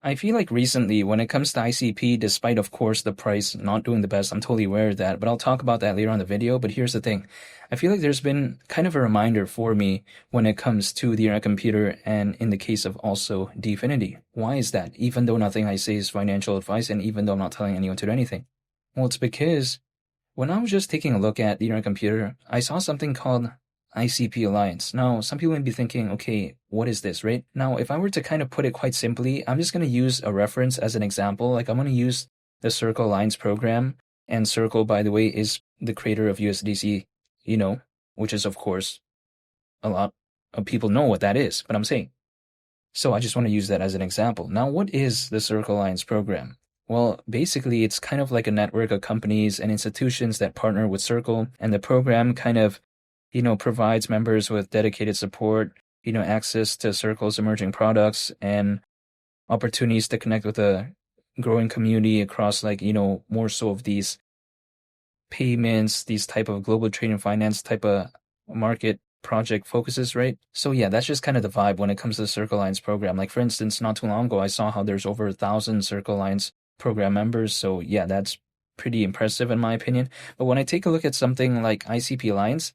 I feel like recently, when it comes to ICP, despite of course the price not doing the best, I'm totally aware of that, but I'll talk about that later on in the video. But here's the thing. I feel like there's been kind of a reminder for me when it comes to the internet computer and in the case of also Dfinity. Why is that? Even though nothing I say is financial advice and even though I'm not telling anyone to do anything. Well, it's because when I was just taking a look at the internet computer, I saw something called ICP Alliance. Now, some people may be thinking, okay, what is this, right? Now, if I were to kind of put it quite simply, I'm just going to use a reference as an example. Like I'm going to use the Circle Alliance program. And Circle, by the way, is the creator of USDC, which is, of course, a lot of people know what that is, but I'm saying. So I just want to use that as an example. Now, what is the Circle Alliance program? Well, basically, it's kind of like a network of companies and institutions that partner with Circle, and the program kind of provides members with dedicated support, access to Circle's emerging products and opportunities to connect with a growing community across more so of these payments, these type of global trade and finance type of market project focuses, right? So yeah, that's just kind of the vibe when it comes to the Circle Alliance program. Like for instance, not too long ago, I saw how there's over 1,000 Circle Alliance program members. So yeah, that's pretty impressive in my opinion. But when I take a look at something like ICP Alliance,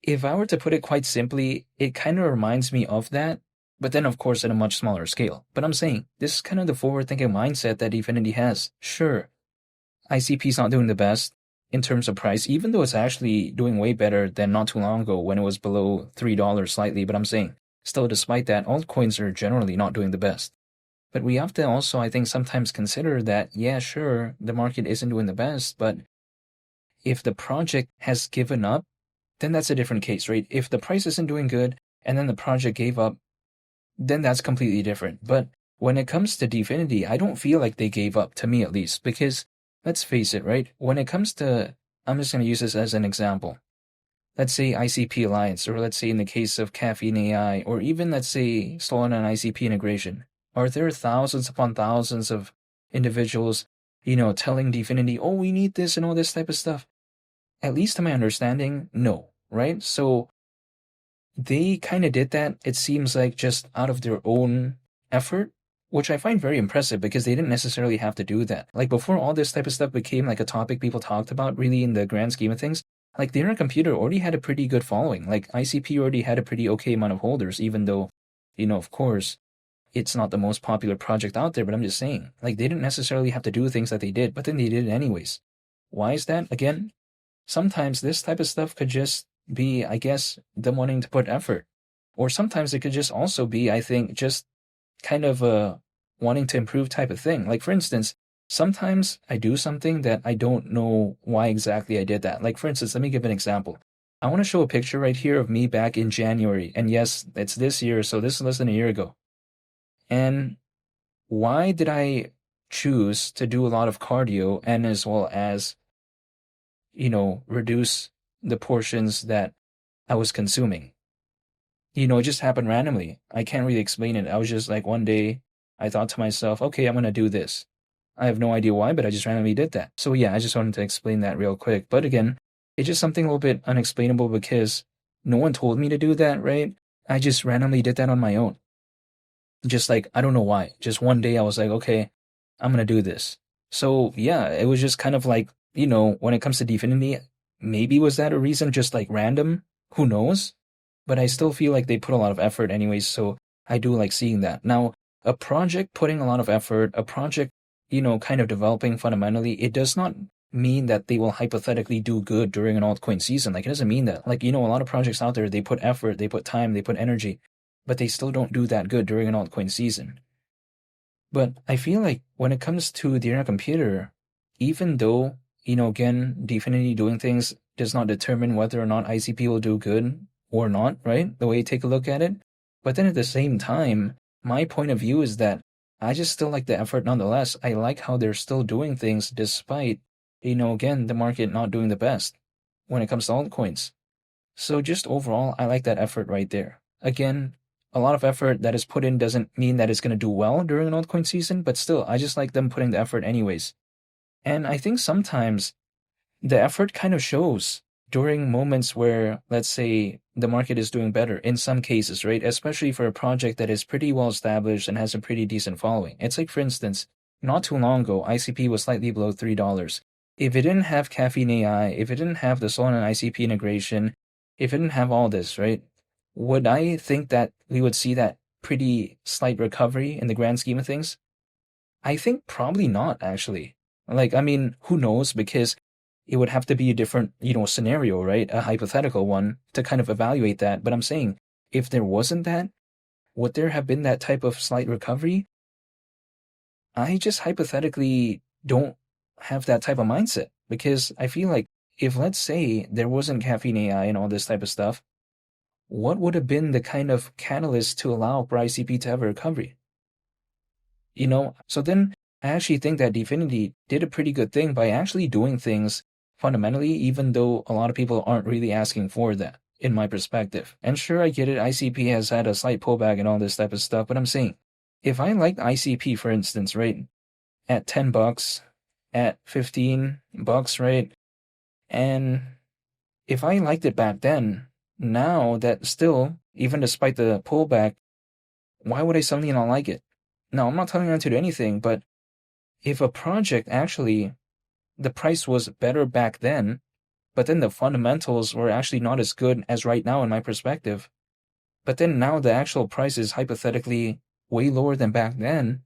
if I were to put it quite simply, it kind of reminds me of that, but then of course at a much smaller scale. But I'm saying, this is kind of the forward-thinking mindset that Dfinity has. Sure, ICP is not doing the best in terms of price, even though it's actually doing way better than not too long ago when it was below $3 slightly, but I'm saying, still despite that, altcoins are generally not doing the best. But we have to also, I think, sometimes consider that, yeah, sure, the market isn't doing the best, but if the project has given up, then that's a different case, right? If the price isn't doing good and then the project gave up, then that's completely different. But when it comes to Dfinity, I don't feel like they gave up, to me at least, because let's face it, right? When it comes to, I'm just going to use this as an example. Let's say ICP Alliance, or let's say in the case of Caffeine AI, or even let's say Solana and ICP integration. Are there thousands upon thousands of individuals, telling Dfinity, oh, we need this and all this type of stuff? At least to my understanding, no, right? So they kind of did that, it seems like, just out of their own effort, which I find very impressive because they didn't necessarily have to do that. Like before all this type of stuff became like a topic people talked about really in the grand scheme of things, like the internet computer already had a pretty good following. Like ICP already had a pretty okay amount of holders, even though, of course, it's not the most popular project out there, but I'm just saying, like they didn't necessarily have to do things that they did, but then they did it anyways. Why is that? Again, sometimes this type of stuff could just be, I guess, them wanting to put effort. Or sometimes it could just also be, I think, just kind of a wanting to improve type of thing. Like, for instance, sometimes I do something that I don't know why exactly I did that. Like, for instance, let me give an example. I want to show a picture right here of me back in January. And yes, it's this year, so this is less than a year ago. And why did I choose to do a lot of cardio and as well as reduce the portions that I was consuming? It just happened randomly. I can't really explain it. I was just like, one day I thought to myself, okay, I'm going to do this. I have no idea why, but I just randomly did that. So yeah, I just wanted to explain that real quick. But again, it's just something a little bit unexplainable because no one told me to do that, right? I just randomly did that on my own. Just like, I don't know why. Just one day I was like, okay, I'm going to do this. So yeah, it was just kind of like, when it comes to Dfinity, maybe was that a reason, just like random? Who knows? But I still feel like they put a lot of effort anyways, so I do like seeing that. Now, a project putting a lot of effort, a project, kind of developing fundamentally, it does not mean that they will hypothetically do good during an altcoin season. Like, it doesn't mean that. Like, a lot of projects out there, they put effort, they put time, they put energy, but they still don't do that good during an altcoin season. But I feel like when it comes to the internet computer, even though, again, Dfinity doing things does not determine whether or not ICP will do good or not, right? The way you take a look at it. But then at the same time, my point of view is that I just still like the effort nonetheless. I like how they're still doing things despite, again, the market not doing the best when it comes to altcoins. So just overall, I like that effort right there. Again, a lot of effort that is put in doesn't mean that it's going to do well during an altcoin season, but still, I just like them putting the effort anyways. And I think sometimes the effort kind of shows during moments where, let's say, the market is doing better in some cases, right? Especially for a project that is pretty well established and has a pretty decent following. It's like, for instance, not too long ago, ICP was slightly below $3. If it didn't have Caffeine AI, if it didn't have the Solana ICP integration, if it didn't have all this, right? Would I think that we would see that pretty slight recovery in the grand scheme of things? I think probably not, actually. Like, I mean, who knows? Because it would have to be a different, scenario, right? A hypothetical one to kind of evaluate that. But I'm saying, if there wasn't that, would there have been that type of slight recovery? I just hypothetically don't have that type of mindset because I feel like if, let's say, there wasn't Caffeine AI and all this type of stuff, what would have been the kind of catalyst to allow for ICP to have a recovery? So then I actually think that Dfinity did a pretty good thing by actually doing things fundamentally, even though a lot of people aren't really asking for that, in my perspective. And sure, I get it, ICP has had a slight pullback and all this type of stuff, but I'm saying, if I liked ICP, for instance, right, at $10, at $15, right, and if I liked it back then, now that still, even despite the pullback, why would I suddenly not like it? Now, I'm not telling anyone to do anything, but if a project actually, the price was better back then, but then the fundamentals were actually not as good as right now in my perspective, but then now the actual price is hypothetically way lower than back then,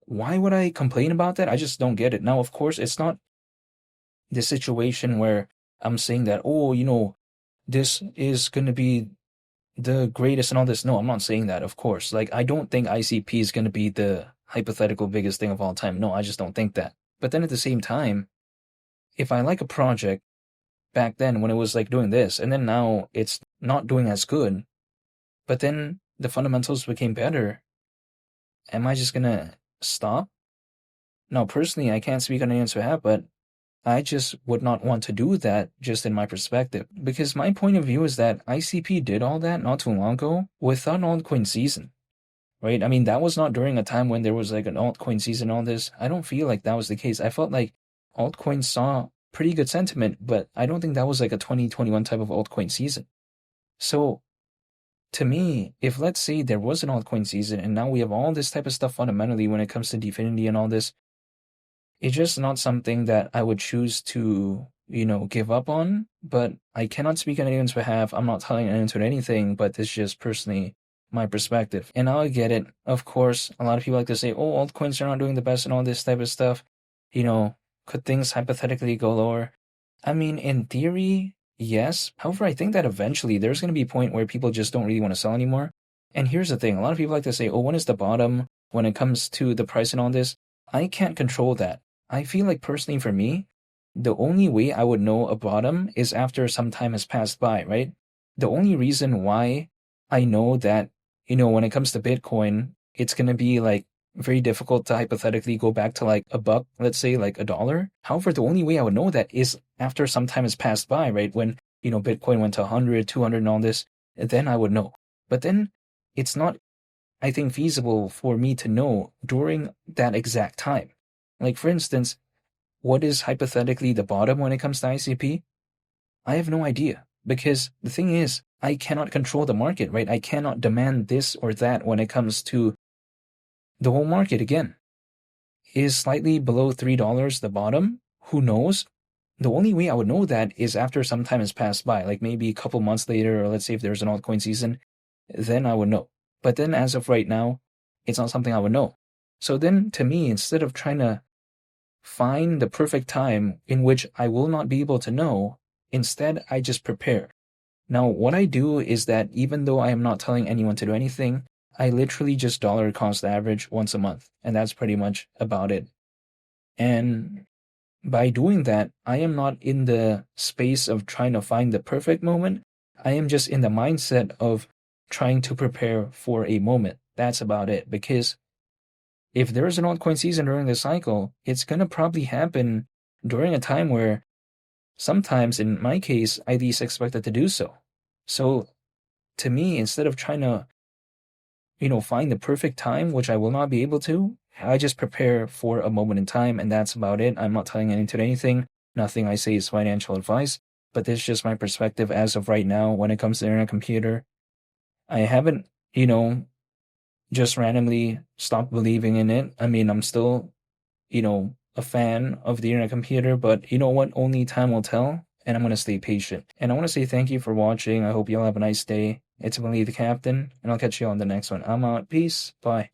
why would I complain about that? I just don't get it. Now, of course, it's not the situation where I'm saying that, oh, this is going to be the greatest and all this. No, I'm not saying that, of course. Like, I don't think ICP is going to be the hypothetical biggest thing of all time. No, I just don't think that. But then at the same time, if I like a project back then when it was like doing this, and then now it's not doing as good, but then the fundamentals became better, am I just going to stop? Now, personally, I can't speak on anyone's behalf, but I just would not want to do that just in my perspective. Because my point of view is that ICP did all that not too long ago without an altcoin season, right? I mean, that was not during a time when there was like an altcoin season and all this. I don't feel like that was the case. I felt like altcoins saw pretty good sentiment, but I don't think that was like a 2021 type of altcoin season. So to me, if let's say there was an altcoin season and now we have all this type of stuff fundamentally when it comes to Dfinity and all this, it's just not something that I would choose to, give up on. But I cannot speak on anyone's behalf. I'm not telling anyone to do anything, but it's just personally my perspective. And I get it. Of course, a lot of people like to say, oh, altcoins are not doing the best and all this type of stuff. Could things hypothetically go lower? I mean, in theory, yes. However, I think that eventually there's going to be a point where people just don't really want to sell anymore. And here's the thing. A lot of people like to say, oh, when is the bottom when it comes to the price and all this? I can't control that. I feel like personally for me, the only way I would know a bottom is after some time has passed by, right? The only reason why I know that, when it comes to Bitcoin, it's going to be like very difficult to hypothetically go back to like a buck, let's say like $1. However, the only way I would know that is after some time has passed by, right? When, Bitcoin went to 100, 200 and all this, then I would know. But then it's not, I think, feasible for me to know during that exact time. Like, for instance, what is hypothetically the bottom when it comes to ICP? I have no idea, because the thing is, I cannot control the market, right? I cannot demand this or that when it comes to the whole market. Again, is slightly below $3 the bottom? Who knows? The only way I would know that is after some time has passed by, like maybe a couple months later, or let's say if there's an altcoin season, then I would know. But then as of right now, it's not something I would know. So then to me, instead of trying to find the perfect time in which I will not be able to know, instead I just prepare. Now, what I do is that even though I am not telling anyone to do anything, I literally just dollar cost average once a month, and that's pretty much about it. And by doing that, I am not in the space of trying to find the perfect moment. I am just in the mindset of trying to prepare for a moment. That's about it. Because if there is an altcoin season during the cycle, it's going to probably happen during a time where sometimes, in my case, I least expect it to do so. So to me, instead of trying to, find the perfect time, which I will not be able to, I just prepare for a moment in time, and that's about it. I'm not telling anyone to do anything. Nothing I say is financial advice. but this is just my perspective as of right now when it comes to internet computer. I haven't, just randomly stopped believing in it. I mean, I'm still, a fan of the internet computer, but you know what? Only time will tell, and I'm going to stay patient. And I want to say thank you for watching. I hope you all have a nice day. It's Willie the Captain, and I'll catch you on the next one. I'm out. Peace. Bye.